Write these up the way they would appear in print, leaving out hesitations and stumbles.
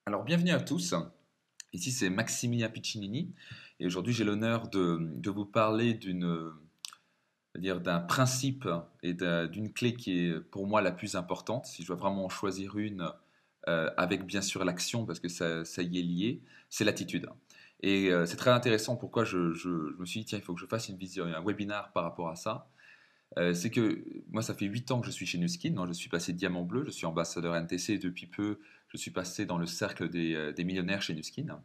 Alors, bienvenue à tous. Ici, c'est Maximilien Piccinini. Et aujourd'hui, j'ai l'honneur de vous parler d'un principe et d'une clé qui est pour moi la plus importante. Si je dois vraiment en choisir une, avec bien sûr l'action, parce que ça y est lié, c'est l'attitude. Et c'est très intéressant pourquoi je me suis dit, tiens, il faut que je fasse une vision, un webinaire par rapport à ça. C'est que moi, ça fait 8 ans que je suis chez Nuskin. Je suis passé diamant bleu, je suis ambassadeur NTC et depuis peu, je suis passé dans le cercle des millionnaires chez Nuskin.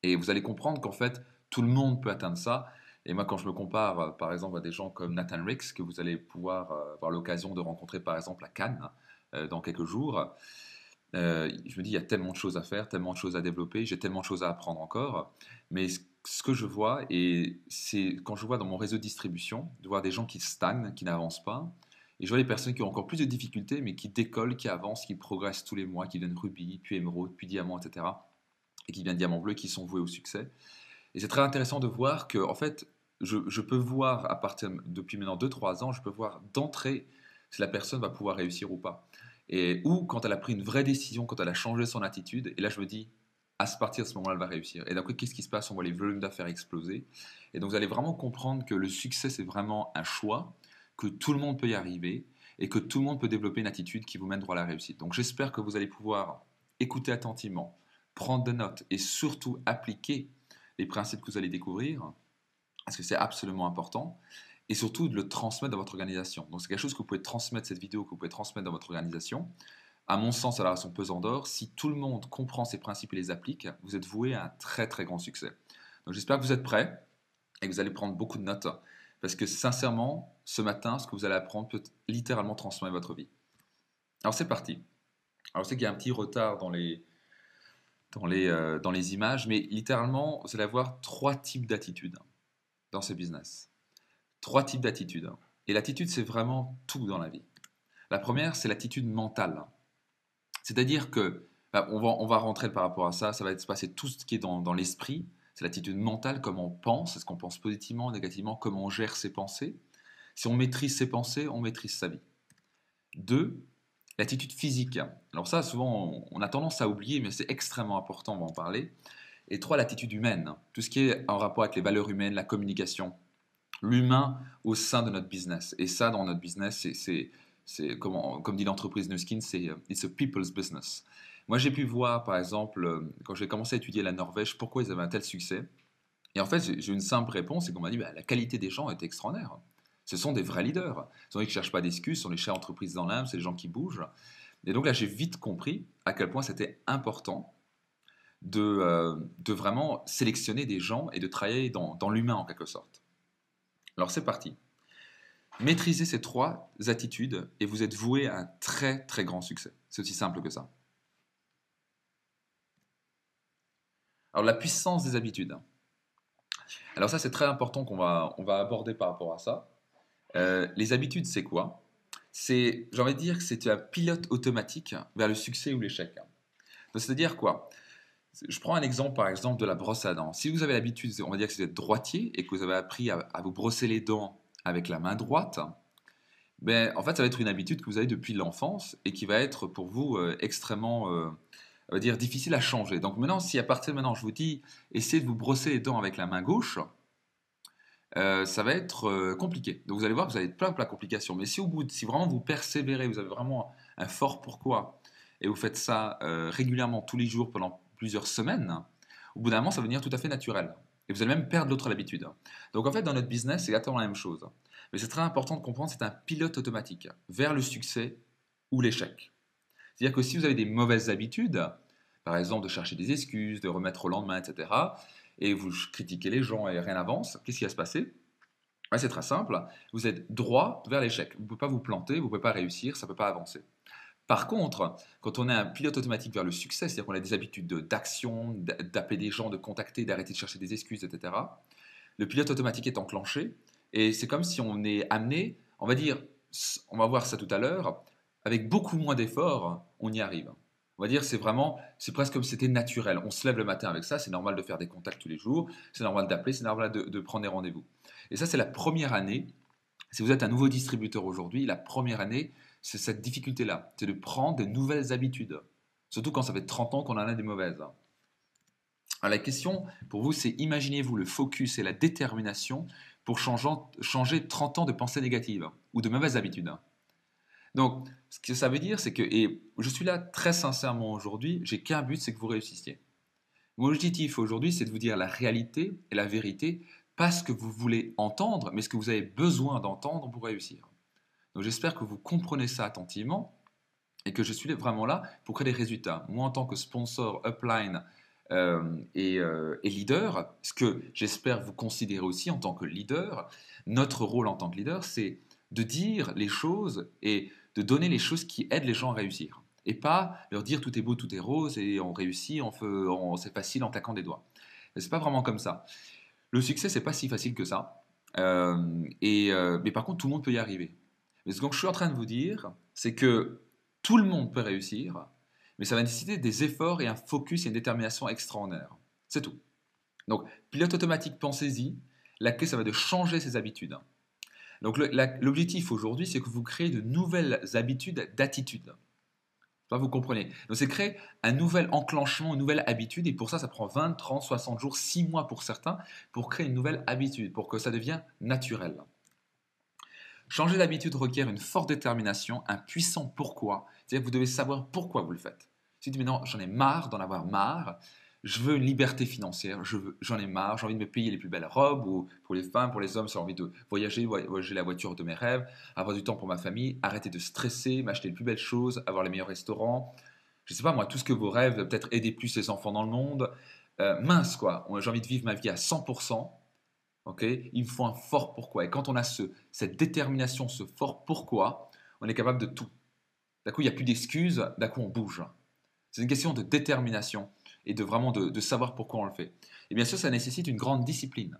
Et vous allez comprendre qu'en fait, tout le monde peut atteindre ça. Et moi, quand je me compare, par exemple, à des gens comme Nathan Ricks, que vous allez pouvoir avoir l'occasion de rencontrer, par exemple, à Cannes, dans quelques jours, je me dis, il y a tellement de choses à faire, tellement de choses à développer, j'ai tellement de choses à apprendre encore. Mais ce que je vois, et c'est quand je vois dans mon réseau de distribution, de voir des gens qui stagnent, qui n'avancent pas, et je vois les personnes qui ont encore plus de difficultés, mais qui décollent, qui avancent, qui progressent tous les mois, qui deviennent rubis, puis émeraude, puis diamant, etc., et qui deviennent diamant bleu, qui sont voués au succès. Et c'est très intéressant de voir que, en fait, je peux voir, à partir depuis maintenant 2 3 ans, je peux voir d'entrée si la personne va pouvoir réussir ou pas. Ou quand elle a pris une vraie décision, quand elle a changé son attitude, et là je me dis, à partir de ce moment-là, elle va réussir. Et donc, qu'est-ce qui se passe? On voit les volumes d'affaires exploser. Et donc, vous allez vraiment comprendre que le succès, c'est vraiment un choix, que tout le monde peut y arriver, et que tout le monde peut développer une attitude qui vous mène droit à la réussite. Donc, j'espère que vous allez pouvoir écouter attentivement, prendre des notes, et surtout appliquer les principes que vous allez découvrir, parce que c'est absolument important, et surtout de le transmettre dans votre organisation. Donc c'est quelque chose que vous pouvez transmettre, cette vidéo, que vous pouvez transmettre dans votre organisation. À mon sens, elle a son pesant d'or. Si tout le monde comprend ces principes et les applique, vous êtes voué à un très très grand succès. Donc j'espère que vous êtes prêts et que vous allez prendre beaucoup de notes, parce que sincèrement, ce matin, ce que vous allez apprendre peut littéralement transformer votre vie. Alors c'est parti. Alors je sais qu'il y a un petit retard dans les images, mais littéralement, vous allez avoir 3 types d'attitudes dans ce business. 3 types d'attitudes. Et l'attitude, c'est vraiment tout dans la vie. La première, c'est l'attitude mentale. C'est-à-dire que, on va rentrer par rapport à ça, ça va se passer tout ce qui est dans l'esprit. C'est l'attitude mentale, comment on pense, est-ce qu'on pense positivement, négativement, comment on gère ses pensées. Si on maîtrise ses pensées, on maîtrise sa vie. 2, l'attitude physique. Alors ça, souvent, on a tendance à oublier, mais c'est extrêmement important, on va en parler. Et 3, l'attitude humaine. Tout ce qui est en rapport avec les valeurs humaines, la communication, l'humain au sein de notre business. Et ça, dans notre business, comme dit l'entreprise Nuskin, c'est it's a people's business. Moi, j'ai pu voir, par exemple, quand j'ai commencé à étudier la Norvège, pourquoi ils avaient un tel succès. Et en fait, j'ai une simple réponse, c'est qu'on m'a dit, bah, la qualité des gens est extraordinaire. Ce sont des vrais leaders. Ce sont des qui ne cherchent pas d'excuses, ce sont les chefs d'entreprise dans l'âme, c'est les gens qui bougent. Et donc là, j'ai vite compris à quel point c'était important de vraiment sélectionner des gens et de travailler dans l'humain en quelque sorte. Alors c'est parti. Maîtrisez ces 3 attitudes et vous êtes voué à un très très grand succès. C'est aussi simple que ça. Alors la puissance des habitudes. Alors ça c'est très important on va aborder par rapport à ça. Les habitudes c'est quoi? J'ai envie de dire que c'est un pilote automatique vers le succès ou l'échec. Donc, c'est-à-dire quoi? Je prends un exemple par exemple de la brosse à dents. Si vous avez l'habitude, on va dire que vous êtes droitier et que vous avez appris à vous brosser les dents avec la main droite, ben, en fait, ça va être une habitude que vous avez depuis l'enfance et qui va être pour vous extrêmement on va dire, difficile à changer. Donc maintenant, si à partir de maintenant, je vous dis, essayez de vous brosser les dents avec la main gauche, ça va être compliqué. Donc vous allez voir que vous avez plein de complications. Mais si vraiment vous persévérez, vous avez vraiment un fort pourquoi, et vous faites ça régulièrement tous les jours pendant plusieurs semaines, au bout d'un moment, ça va devenir tout à fait naturel. Et vous allez même perdre l'autre habitude. Donc en fait, dans notre business, c'est exactement la même chose. Mais c'est très important de comprendre, c'est un pilote automatique vers le succès ou l'échec. C'est-à-dire que si vous avez des mauvaises habitudes, par exemple de chercher des excuses, de remettre au lendemain, etc., et vous critiquez les gens et rien n'avance, qu'est-ce qui va se passer? Ouais, c'est très simple, vous êtes droit vers l'échec. Vous ne pouvez pas vous planter, vous ne pouvez pas réussir, ça ne peut pas avancer. Par contre, quand on a un pilote automatique vers le succès, c'est-à-dire qu'on a des habitudes d'action, d'appeler des gens, de contacter, d'arrêter de chercher des excuses, etc., le pilote automatique est enclenché et c'est comme si on est amené, on va dire, on va voir ça tout à l'heure, avec beaucoup moins d'efforts, on y arrive. On va dire, c'est presque comme si c'était naturel. On se lève le matin avec ça, c'est normal de faire des contacts tous les jours, c'est normal d'appeler, c'est normal de prendre des rendez-vous. Et ça, c'est la première année. Si vous êtes un nouveau distributeur aujourd'hui, la première année, c'est cette difficulté-là, c'est de prendre de nouvelles habitudes. Surtout quand ça fait 30 ans qu'on en a des mauvaises. Alors, la question pour vous, c'est imaginez-vous le focus et la détermination pour changer 30 ans de pensée négative ou de mauvaises habitudes. Donc, ce que ça veut dire, c'est que, et je suis là très sincèrement aujourd'hui, j'ai qu'un but, c'est que vous réussissiez. Mon objectif aujourd'hui, c'est de vous dire la réalité et la vérité, pas ce que vous voulez entendre, mais ce que vous avez besoin d'entendre pour réussir. Donc j'espère que vous comprenez ça attentivement et que je suis vraiment là pour créer des résultats. Moi, en tant que sponsor Upline et leader, ce que j'espère vous considérer aussi en tant que leader, notre rôle en tant que leader, c'est de dire les choses et de donner les choses qui aident les gens à réussir. Et pas leur dire tout est beau, tout est rose et on réussit, c'est facile en claquant des doigts. C'est pas vraiment comme ça. Le succès, c'est pas si facile que ça. Mais par contre, tout le monde peut y arriver. Mais ce que je suis en train de vous dire, c'est que tout le monde peut réussir, mais ça va nécessiter des efforts et un focus et une détermination extraordinaire. C'est tout. Donc, pilote automatique, pensez-y. La clé, ça va de changer ses habitudes. Donc, l'objectif aujourd'hui, c'est que vous créez de nouvelles habitudes d'attitude. Vous comprenez. Donc, c'est créer un nouvel enclenchement, une nouvelle habitude. Et pour ça, ça prend 20, 30, 60 jours, 6 mois pour certains, pour créer une nouvelle habitude, pour que ça devienne naturel. Changer d'habitude requiert une forte détermination, un puissant pourquoi. C'est-à-dire que vous devez savoir pourquoi vous le faites. Si tu dis, mais non, j'en ai marre d'en avoir marre, je veux une liberté financière, j'en ai marre, j'ai envie de me payer les plus belles robes, ou pour les femmes, pour les hommes, j'ai envie de voyager la voiture de mes rêves, avoir du temps pour ma famille, arrêter de stresser, m'acheter les plus belles choses, avoir les meilleurs restaurants. Je ne sais pas moi, tout ce que vos rêves, peut-être aider plus les enfants dans le monde. Mince quoi, j'ai envie de vivre ma vie à 100%. Okay, il me faut un fort pourquoi. Et quand on a cette détermination, ce fort pourquoi, on est capable de tout. D'un coup, il n'y a plus d'excuses, d'un coup, on bouge. C'est une question de détermination et de vraiment de savoir pourquoi on le fait. Et bien sûr, ça nécessite une grande discipline.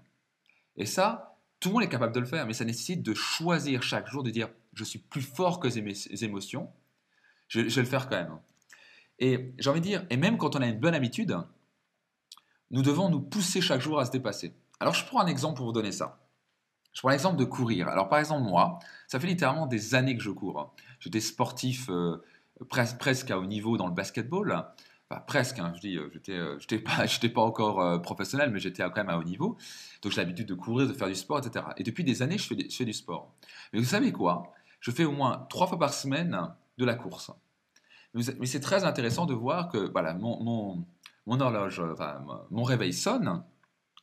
Et ça, tout le monde est capable de le faire, mais ça nécessite de choisir chaque jour, de dire je suis plus fort que mes émotions, je vais le faire quand même. Et j'ai envie de dire, et même quand on a une bonne habitude, nous devons nous pousser chaque jour à se dépasser. Alors, je prends un exemple pour vous donner ça. Je prends l'exemple de courir. Alors, par exemple, moi, ça fait littéralement des années que je cours. J'étais sportif presque à haut niveau dans le basketball. Enfin, presque, hein, je dis, j'étais pas encore professionnel, mais j'étais quand même à haut niveau. Donc, j'ai l'habitude de courir, de faire du sport, etc. Et depuis des années, je fais du sport. Mais vous savez quoi? Je fais au moins 3 fois par semaine de la course. Mais c'est très intéressant de voir que voilà, mon horloge, enfin, mon réveil sonne.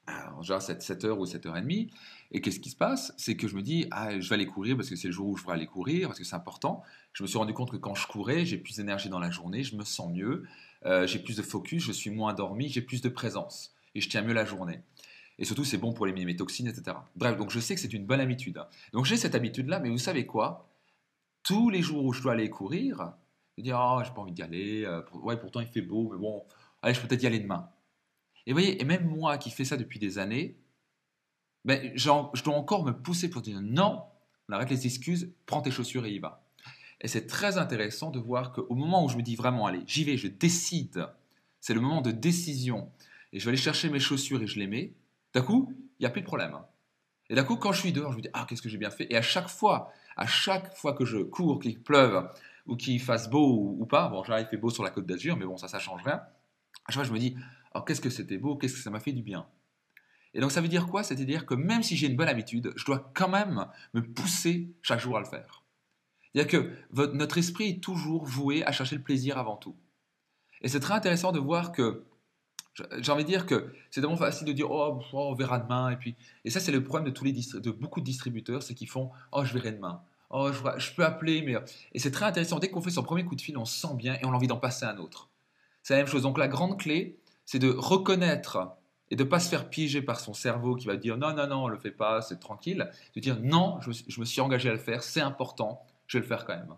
Alors, genre 7h ou 7h30. Et qu'est-ce qui se passe? C'est que je me dis, ah, je vais aller courir parce que c'est le jour où je vais aller courir, parce que c'est important. Je me suis rendu compte que quand je courais, j'ai plus d'énergie dans la journée, je me sens mieux, j'ai plus de focus, je suis moins endormi, j'ai plus de présence. Et je tiens mieux la journée. Et surtout, c'est bon pour éliminer mes toxines, etc. Bref, donc je sais que c'est une bonne habitude. Donc j'ai cette habitude-là, mais vous savez quoi? Tous les jours où je dois aller courir, je dis, ah, j'ai pas envie d'y aller, ouais, pourtant il fait beau, mais bon, allez, je peux peut-être y aller demain. Et vous voyez, et même moi qui fais ça depuis des années, ben, je dois encore me pousser pour dire non, on arrête les excuses, prends tes chaussures et y va. Et c'est très intéressant de voir qu'au moment où je me dis vraiment, allez, j'y vais, je décide, c'est le moment de décision, et je vais aller chercher mes chaussures et je les mets, d'un coup, il n'y a plus de problème. Et d'un coup, quand je suis dehors, je me dis, ah, qu'est-ce que j'ai bien fait. Et à chaque fois que je cours, qu'il pleuve, ou qu'il fasse beau ou pas, bon, genre, il fait beau sur la Côte d'Azur, mais bon, ça change rien. À chaque fois, je me dis, alors qu'est-ce que c'était beau, qu'est-ce que ça m'a fait du bien. Et donc ça veut dire quoi? C'est-à-dire que même si j'ai une bonne habitude, je dois quand même me pousser chaque jour à le faire. C'est-à-dire que notre esprit est toujours voué à chercher le plaisir avant tout. Et c'est très intéressant de voir que, j'ai envie de dire que c'est tellement facile de dire oh, on verra demain. Et ça, c'est le problème de beaucoup de distributeurs, c'est qu'ils font oh, je verrai demain. Oh, je peux appeler, mais. Et c'est très intéressant. Dès qu'on fait son premier coup de fil, on se sent bien et on a envie d'en passer un autre. C'est la même chose. Donc la grande clé, c'est de reconnaître et de ne pas se faire piéger par son cerveau qui va dire non, non, non, on ne le fait pas, c'est tranquille. De dire non, je me suis engagé à le faire, c'est important, je vais le faire quand même.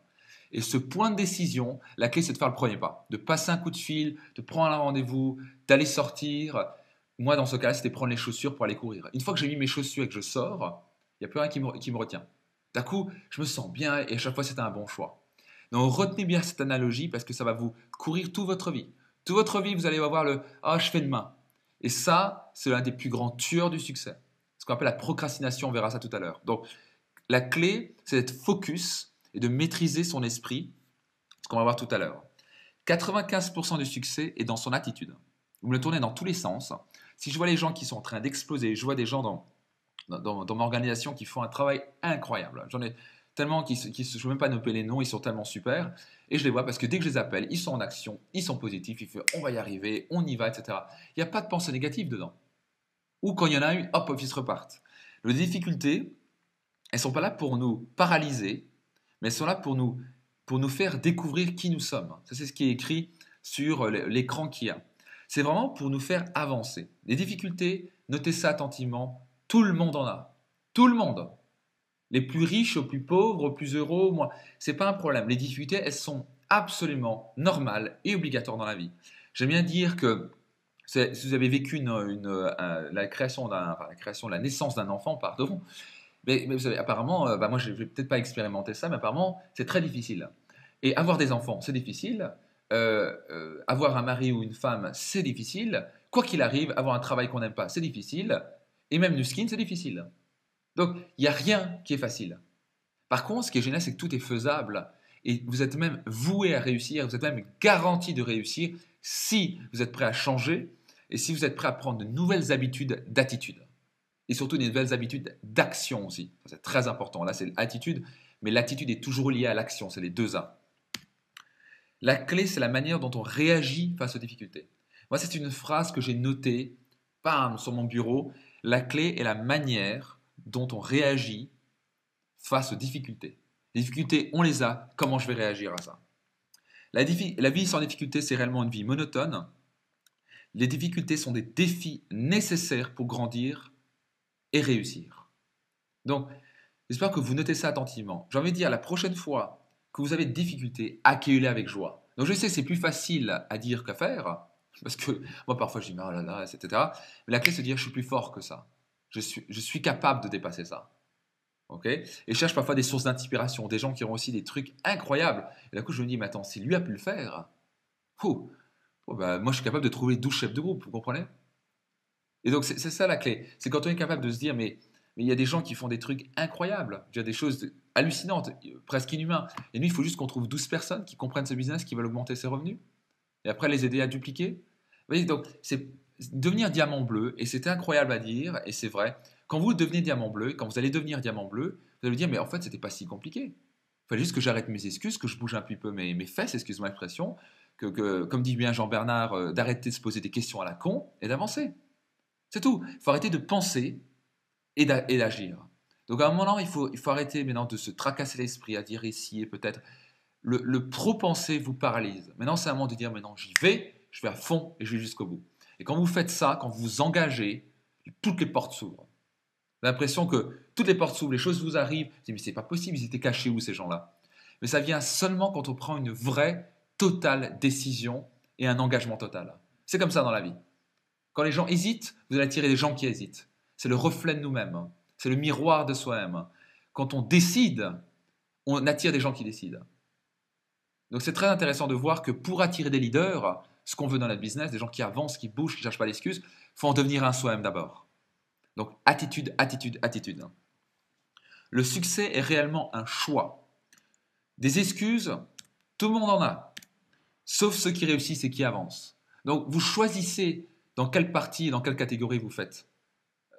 Et ce point de décision, la clé c'est de faire le premier pas, de passer un coup de fil, de prendre un rendez-vous, d'aller sortir. Moi dans ce cas-là, c'était prendre les chaussures pour aller courir. Une fois que j'ai mis mes chaussures et que je sors, il n'y a plus rien qui me retient. D'un coup, je me sens bien et à chaque fois c'était un bon choix. Donc retenez bien cette analogie parce que ça va vous courir toute votre vie. Toute votre vie, vous allez avoir le ah, je fais demain. Et ça, c'est l'un des plus grands tueurs du succès. Ce qu'on appelle la procrastination, on verra ça tout à l'heure. Donc, la clé, c'est d'être focus et de maîtriser son esprit, ce qu'on va voir tout à l'heure. 95% du succès est dans son attitude. Vous me le tournez dans tous les sens. Si je vois les gens qui sont en train d'exploser, je vois des gens dans mon organisation qui font un travail incroyable. J'en ai tellement je ne peux même pas nommer les noms, ils sont tellement super. Et je les vois parce que dès que je les appelle, ils sont en action, ils sont positifs, ils font on va y arriver, on y va, etc. Il n'y a pas de pensée négative dedans. Ou quand il y en a une, hop, ils se repartent. Les difficultés, elles ne sont pas là pour nous paralyser, mais elles sont là pour nous faire découvrir qui nous sommes. Ça, c'est ce qui est écrit sur l'écran qu'il y a. C'est vraiment pour nous faire avancer. Les difficultés, notez ça attentivement, tout le monde en a. Tout le monde. Les plus riches aux plus pauvres, aux plus heureux, moi, c'est pas un problème. Les difficultés, elles sont absolument normales et obligatoires dans la vie. J'aime bien dire que si vous avez vécu la naissance d'un enfant, pardon, mais vous savez, apparemment, moi je ne vais peut-être pas expérimenter ça, mais apparemment, c'est très difficile. Et avoir des enfants, c'est difficile. Avoir un mari ou une femme, c'est difficile. Quoi qu'il arrive, avoir un travail qu'on n'aime pas, c'est difficile. Et même Nuskin, c'est difficile. Donc, il n'y a rien qui est facile. Par contre, ce qui est génial, c'est que tout est faisable. Et vous êtes même voué à réussir, vous êtes même garanti de réussir si vous êtes prêt à changer et si vous êtes prêt à prendre de nouvelles habitudes d'attitude. Et surtout des nouvelles habitudes d'action aussi. C'est très important. Là, c'est l'attitude, mais l'attitude est toujours liée à l'action. C'est les deux A. La clé, c'est la manière dont on réagit face aux difficultés. Moi, c'est une phrase que j'ai notée, bam, sur mon bureau. La clé est la manière dont on réagit face aux difficultés. Les difficultés, on les a. Comment je vais réagir à ça? La vie sans difficulté, c'est réellement une vie monotone. Les difficultés sont des défis nécessaires pour grandir et réussir. Donc, j'espère que vous notez ça attentivement. J'ai envie de dire, la prochaine fois que vous avez des difficultés, accueillez-les avec joie. Donc, je sais que c'est plus facile à dire qu'à faire, parce que moi, parfois, je dis, oh là là, etc. Mais la clé, c'est de dire, je suis plus fort que ça. Je suis capable de dépasser ça. Okay, et je cherche parfois des sources d'inspiration, des gens qui ont aussi des trucs incroyables. Et d'un coup, je me dis, mais attends, si lui a pu le faire, moi, je suis capable de trouver 12 chefs de groupe, vous comprenez? Et donc, c'est ça la clé. C'est quand on est capable de se dire, mais il y a des gens qui font des trucs incroyables, il y a des choses hallucinantes, presque inhumaines. Et nous, il faut juste qu'on trouve 12 personnes qui comprennent ce business, qui veulent augmenter ses revenus, et après les aider à dupliquer. Vous voyez, donc, c'est devenir diamant bleu, et c'est incroyable à dire, et c'est vrai. Quand vous devenez diamant bleu, quand vous allez devenir diamant bleu, vous allez vous dire, mais en fait, c'était pas si compliqué. Il fallait juste que j'arrête mes excuses, que je bouge un petit peu mes fesses, excuse-moi l'expression, comme dit bien Jean-Bernard, d'arrêter de se poser des questions à la con et d'avancer. C'est tout. Il faut arrêter de penser et d'agir. Donc à un moment, il faut arrêter maintenant de se tracasser l'esprit à dire ici et peut-être. Le trop-penser vous paralyse. Maintenant, c'est un moment de dire, maintenant j'y vais, je vais à fond et je vais jusqu'au bout. Et quand vous faites ça, quand vous vous engagez, toutes les portes s'ouvrent. Vous avez l'impression que toutes les portes s'ouvrent, les choses vous arrivent. Vous dites, mais c'est pas possible, ils étaient cachés où ces gens-là? Mais ça vient seulement quand on prend une vraie, totale décision et un engagement total. C'est comme ça dans la vie. Quand les gens hésitent, vous allez attirer des gens qui hésitent. C'est le reflet de nous-mêmes. C'est le miroir de soi-même. Quand on décide, on attire des gens qui décident. Donc c'est très intéressant de voir que pour attirer des leaders, ce qu'on veut dans notre business, des gens qui avancent, qui bougent, qui ne cherchent pas d'excuses, il faut en devenir un soi-même d'abord. Donc attitude, attitude, attitude. Le succès est réellement un choix. Des excuses, tout le monde en a, sauf ceux qui réussissent et qui avancent. Donc vous choisissez dans quelle partie, dans quelle catégorie vous faites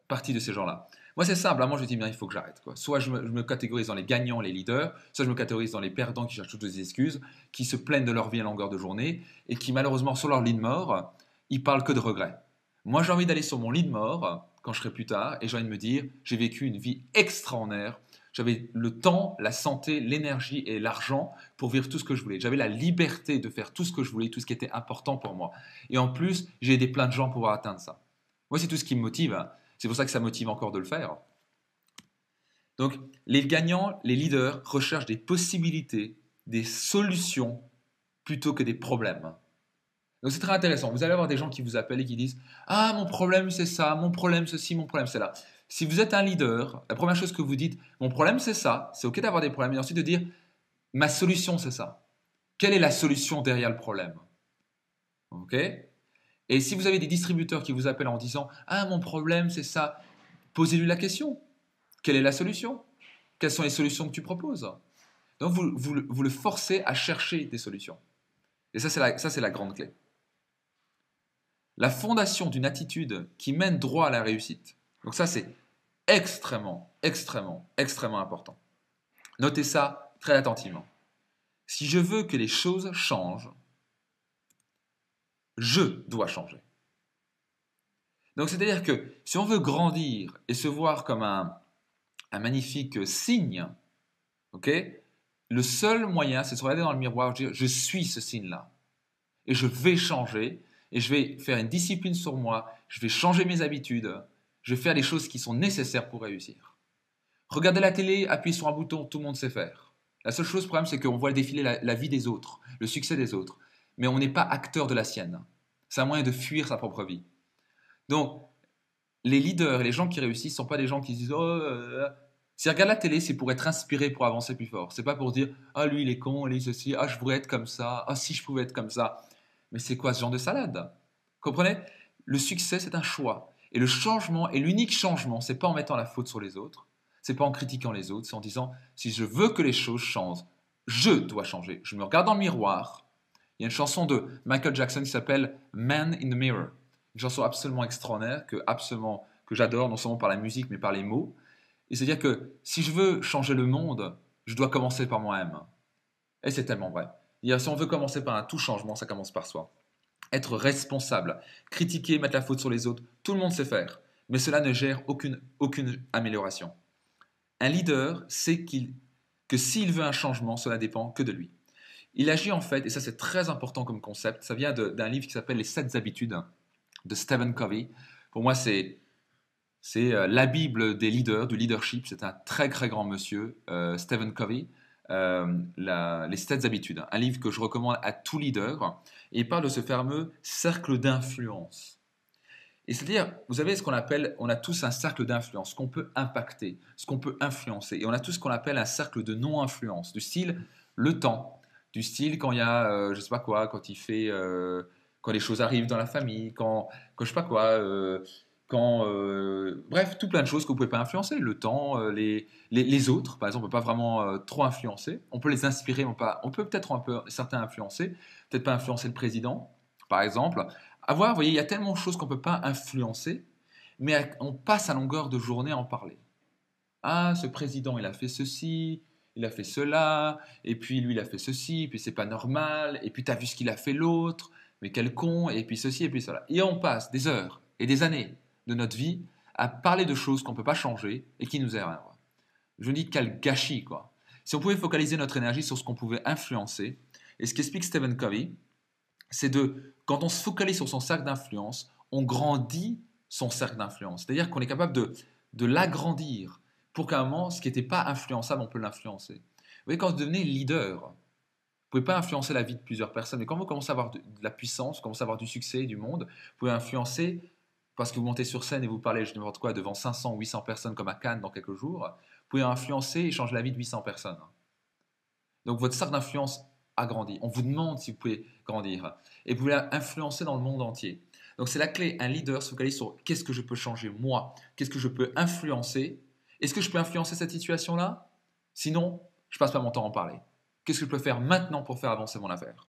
partie de ces gens-là. Moi, c'est simple. Moi, je dis bien, il faut que j'arrête. Soit je me catégorise dans les gagnants, les leaders, soit je me catégorise dans les perdants qui cherchent toutes les excuses, qui se plaignent de leur vie à longueur de journée et qui, malheureusement, sur leur lit de mort, ils parlent que de regrets. Moi, j'ai envie d'aller sur mon lit de mort quand je serai plus tard et j'ai envie de me dire, j'ai vécu une vie extraordinaire. J'avais le temps, la santé, l'énergie et l'argent pour vivre tout ce que je voulais. J'avais la liberté de faire tout ce que je voulais, tout ce qui était important pour moi. Et en plus, j'ai aidé plein de gens pour pouvoir atteindre ça. Moi, c'est tout ce qui me motive. C'est pour ça que ça motive encore de le faire. Donc, les gagnants, les leaders recherchent des possibilités, des solutions plutôt que des problèmes. Donc, c'est très intéressant. Vous allez avoir des gens qui vous appellent et qui disent « Ah, mon problème, c'est ça. Mon problème, ceci. Mon problème, c'est là. » Si vous êtes un leader, la première chose que vous dites « Mon problème, c'est ça. » C'est OK d'avoir des problèmes. Et ensuite de dire « Ma solution, c'est ça. » Quelle est la solution derrière le problème? OK? Et si vous avez des distributeurs qui vous appellent en disant « Ah, mon problème, c'est ça. » Posez-lui la question. Quelle est la solution? Quelles sont les solutions que tu proposes? Donc, vous le forcez à chercher des solutions. Et ça, c'est la grande clé. La fondation d'une attitude qui mène droit à la réussite. Donc ça, c'est extrêmement, extrêmement, extrêmement important. Notez ça très attentivement. Si je veux que les choses changent, je dois changer. Donc c'est-à-dire que si on veut grandir et se voir comme un magnifique signe, ok, le seul moyen, c'est de se regarder dans le miroir et de dire je suis ce signe-là. Et je vais changer, et je vais faire une discipline sur moi, je vais changer mes habitudes, je vais faire les choses qui sont nécessaires pour réussir. Regarder la télé, appuyer sur un bouton, tout le monde sait faire. La seule chose, le problème, c'est qu'on voit défiler la vie des autres, le succès des autres, mais on n'est pas acteur de la sienne. C'est un moyen de fuir sa propre vie. Donc, les leaders et les gens qui réussissent ne sont pas des gens qui se disent si regarde la télé, c'est pour être inspiré pour avancer plus fort. C'est pas pour dire ah lui il est con, lui ceci, ah je pourrais être comme ça, ah si je pouvais être comme ça. Mais c'est quoi ce genre de salade? Comprenez? Le succès c'est un choix et le changement et l'unique changement, c'est pas en mettant la faute sur les autres, c'est pas en critiquant les autres, c'est en disant si je veux que les choses changent, je dois changer. Je me regarde dans le miroir. Il y a une chanson de Michael Jackson qui s'appelle Man in the Mirror. Une chanson absolument extraordinaire que j'adore, non seulement par la musique mais par les mots. Et c'est-à-dire que si je veux changer le monde, je dois commencer par moi-même. Et c'est tellement vrai. Si on veut commencer par un tout changement, ça commence par soi. Être responsable, critiquer, mettre la faute sur les autres, tout le monde sait faire. Mais cela ne gère aucune amélioration. Un leader sait que s'il veut un changement, cela dépend que de lui. Il agit en fait, et ça c'est très important comme concept, ça vient d'un livre qui s'appelle Les 7 habitudes de Stephen Covey. Pour moi, c'est la Bible des leaders, du leadership. C'est un très très grand monsieur, Stephen Covey. Les 7 habitudes, un livre que je recommande à tout leader. Et il parle de ce fameux cercle d'influence. Et c'est-à-dire, vous savez ce qu'on appelle, on a tous un cercle d'influence, ce qu'on peut impacter, ce qu'on peut influencer. Et on a tous ce qu'on appelle un cercle de non-influence, du style le temps, du style quand il y a, je sais pas quoi, quand les choses arrivent dans la famille, quand je sais pas quoi, bref, tout plein de choses que vous pouvez pas influencer. Le temps, les autres, par exemple, on peut pas vraiment trop influencer. On peut les inspirer, on peut peut-être un peu certains influencer, peut-être pas influencer le président, par exemple. À voir, vous voyez, il y a tellement de choses qu'on peut pas influencer, mais on passe à longueur de journée à en parler. Ah, ce président, il a fait ceci, il a fait cela, et puis lui, il a fait ceci, et puis c'est pas normal, et puis tu as vu ce qu'il a fait l'autre, mais quel con, et puis ceci, et puis cela. Et on passe des heures et des années de notre vie à parler de choses qu'on ne peut pas changer et qui nous énervent. Je me dis quel gâchis, quoi. Si on pouvait focaliser notre énergie sur ce qu'on pouvait influencer, et ce qu'explique Stephen Covey, c'est quand on se focalise sur son cercle d'influence, on grandit son cercle d'influence. C'est-à-dire qu'on est capable de l'agrandir pour qu'à un moment, ce qui n'était pas influençable, on peut l'influencer. Vous voyez, quand vous devenez leader, vous ne pouvez pas influencer la vie de plusieurs personnes, mais quand vous commencez à avoir de la puissance, vous commencez à avoir du succès, du monde, vous pouvez influencer parce que vous montez sur scène et vous parlez, je n'importe quoi, devant 500 ou 800 personnes comme à Cannes dans quelques jours, vous pouvez influencer et changer la vie de 800 personnes. Donc votre cercle d'influence a grandi. On vous demande si vous pouvez grandir. Et vous pouvez influencer dans le monde entier. Donc c'est la clé. Un leader se focalise sur qu'est-ce que je peux changer moi, qu'est-ce que je peux influencer. Est-ce que je peux influencer cette situation-là? Sinon, je passe pas mon temps à en parler. Qu'est-ce que je peux faire maintenant pour faire avancer mon affaire?